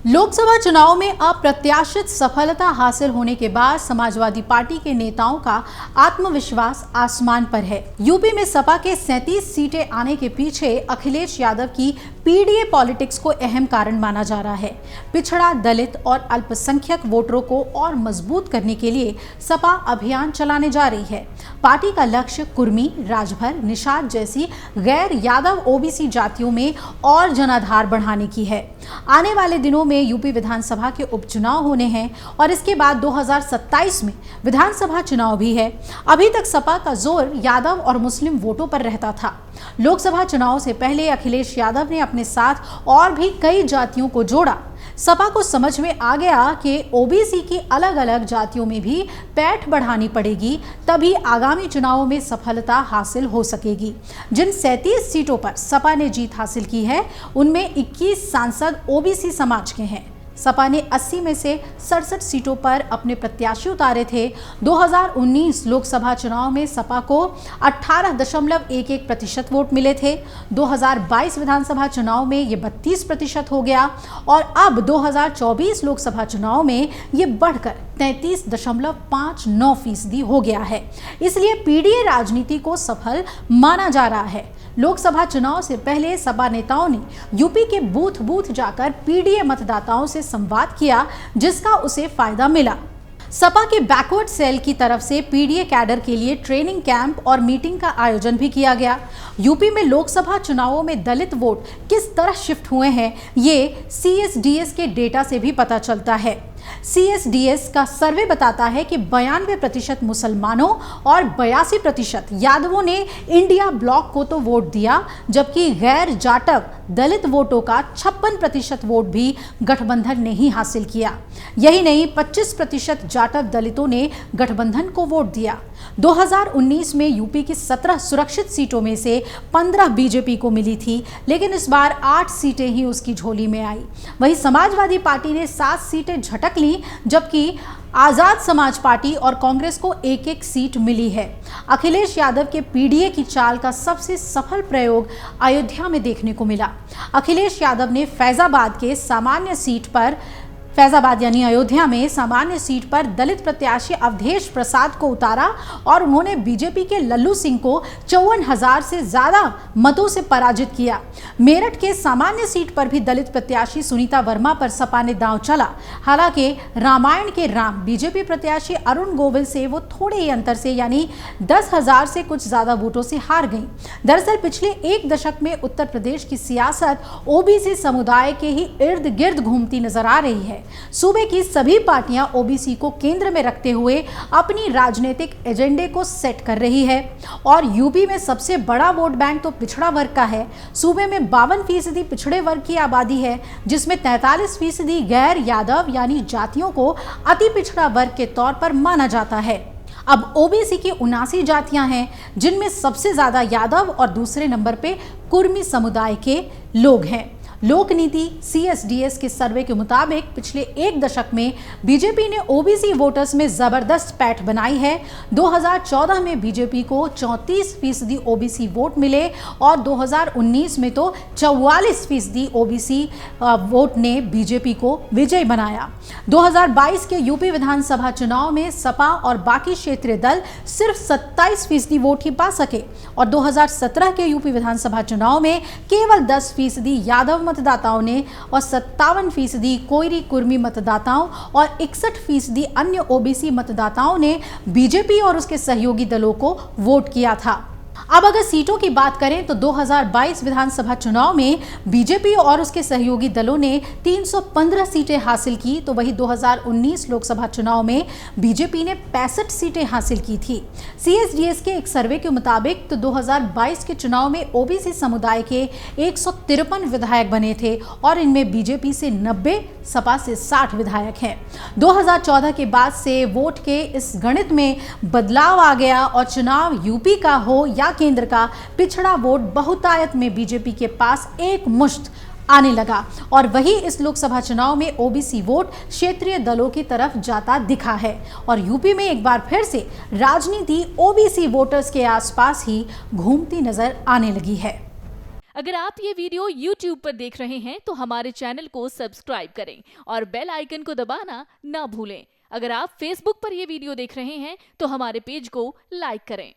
लोकसभा चुनाव में अप्रत्याशित सफलता हासिल होने के बाद समाजवादी पार्टी के नेताओं का आत्मविश्वास आसमान पर है। यूपी में सपा के 37 सीटें आने के पीछे अखिलेश यादव की पीडीए पॉलिटिक्स को अहम कारण माना जा रहा है। पिछड़ा, दलित और अल्पसंख्यक वोटरों को और मजबूत करने के लिए सपा अभियान चलाने जा रही है। पार्टी का लक्ष्य कुर्मी, राजभर, निषाद जैसी गैर यादव ओबीसी जातियों में और जनाधार बढ़ाने की है। आने वाले दिनों में यूपी विधानसभा के उपचुनाव होने हैं और इसके बाद 2027 में विधानसभा चुनाव भी है। अभी तक सपा का जोर यादव और मुस्लिम वोटों पर रहता था। लोकसभा चुनाव से पहले अखिलेश यादव ने अपने साथ और भी कई जातियों को जोड़ा। सपा को समझ में आ गया कि ओबीसी की अलग अलग जातियों में भी पैठ बढ़ानी पड़ेगी, तभी आगामी चुनावों में सफलता हासिल हो सकेगी। जिन 37 सीटों पर सपा ने जीत हासिल की है, उनमें 21 सांसद ओबीसी समाज के हैं। सपा ने 80 में से 67 सीटों पर अपने प्रत्याशी उतारे थे। 2019 लोकसभा चुनाव में सपा को 18.11% वोट मिले थे। 2022 विधानसभा चुनाव में ये 32% हो गया और अब 2024 लोकसभा चुनाव में ये बढ़कर 33.59% हो गया है। इसलिए पीडीए राजनीति को सफल माना जा रहा है। लोकसभा चुनाव से पहले सपा नेताओं ने यूपी के बूथ बूथ जाकर पीडीए मतदाताओं से संवाद किया, जिसका उसे फायदा मिला। सपा के बैकवर्ड सेल की तरफ से पीडीए कैडर के लिए ट्रेनिंग कैंप और मीटिंग का आयोजन भी किया गया। यूपी में लोकसभा चुनावों में दलित वोट किस तरह शिफ्ट हुए हैं, ये सीएसडीएस के डेटा से भी पता चलता है। सीएसडीएस का सर्वे बताता है कि 92% मुसलमानों और 82% यादवों ने इंडिया ब्लॉक को तो वोट दिया, जबकि गैर जाटव दलित वोटों का 56% वोट भी गठबंधन ने ही हासिल किया। यही नहीं, 25% जाटव दलितों ने गठबंधन को वोट दिया। 2019 में यूपी की 17 सुरक्षित सीटों में से 15 बीजेपी को मिली थी, लेकिन इस बार 8 सीटें ही उसकी झोली में आई। वहीं समाजवादी पार्टी ने 7 सीटें झटक ली, जबकि आजाद समाज पार्टी और कांग्रेस को एक एक सीट मिली है। अखिलेश यादव के पीडीए की चाल का सबसे सफल प्रयोग अयोध्या में देखने को मिला। अखिलेश यादव ने फैजाबाद यानी अयोध्या में सामान्य सीट पर दलित प्रत्याशी अवधेश प्रसाद को उतारा और उन्होंने बीजेपी के लल्लू सिंह को 54,000 से ज्यादा मतों से पराजित किया। मेरठ के सामान्य सीट पर भी दलित प्रत्याशी सुनीता वर्मा पर सपा ने दांव चला। हालांकि रामायण के राम बीजेपी प्रत्याशी अरुण गोविल से वो थोड़े ही अंतर से यानी 10,000 से कुछ ज्यादा वोटों से हार गई। दरअसल पिछले एक दशक में उत्तर प्रदेश की सियासत ओबीसी समुदाय के ही इर्द गिर्द घूमती नजर आ रही है। सूबे की सभी पार्टियां ओबीसी को केंद्र में रखते हुए अपनी राजनीतिक एजेंडे को सेट कर रही है और यूपी में सबसे बड़ा वोट बैंक तो पिछड़ा वर्ग का है। सूबे में 52% पिछड़े वर्ग की आबादी है, जिसमें 43% गैर यादव यानी जातियों को अति पिछड़ा वर्ग के तौर पर माना जाता है। अब ओबीसी की 79 जातियां हैं, जिनमें सबसे ज्यादा यादव और दूसरे नंबर पे कुर्मी समुदाय के लोग हैं। लोक नीति सीएसडीएस के सर्वे के मुताबिक पिछले एक दशक में बीजेपी ने ओबीसी वोटर्स में जबरदस्त पैठ बनाई है। 2014 में बीजेपी को 34% ओबीसी वोट मिले और 2019 में तो 44% ओबीसी वोट ने बीजेपी को विजयी बनाया। 2022 के यूपी विधानसभा चुनाव में सपा और बाकी क्षेत्रीय दल सिर्फ 27% वोट ही पा सके और 2017 के यूपी विधानसभा चुनाव में केवल 10% यादव मतदाताओं ने और 57% कोयरी कुर्मी मतदाताओं और 61% अन्य ओबीसी मतदाताओं ने बीजेपी और उसके सहयोगी दलों को वोट किया था। अब अगर सीटों की बात करें तो 2022 विधानसभा चुनाव में बीजेपी और उसके सहयोगी दलों ने 315 सीटें हासिल की, तो वही 2019 लोकसभा चुनाव में बीजेपी ने 65 सीटें हासिल की थी। सीएसडीएस के एक सर्वे के मुताबिक तो 2022 के चुनाव में ओबीसी समुदाय के 153 विधायक बने थे और इनमें बीजेपी से 90, सपा से 60 विधायक हैं। 2014 के बाद से वोट के इस गणित में बदलाव आ गया और चुनाव यूपी का हो या केंद्र का, पिछड़ा वोट बहुतायत में बीजेपी के पास एक मुश्त आने लगा और वही इस लोकसभा चुनाव में ओबीसी वोट क्षेत्रीय दलों की तरफ जाता दिखा है और यूपी में एक बार फिर से राजनीति ओबीसी वोटर्स के आसपास ही घूमती नजर आने लगी है। अगर आप ये वीडियो YouTube पर देख रहे हैं तो हमारे चैनल को सब्सक्राइब करें और बेल आइकन को दबाना ना भूलें। अगर आप Facebook पर ये वीडियो देख रहे हैं तो हमारे पेज को लाइक करें।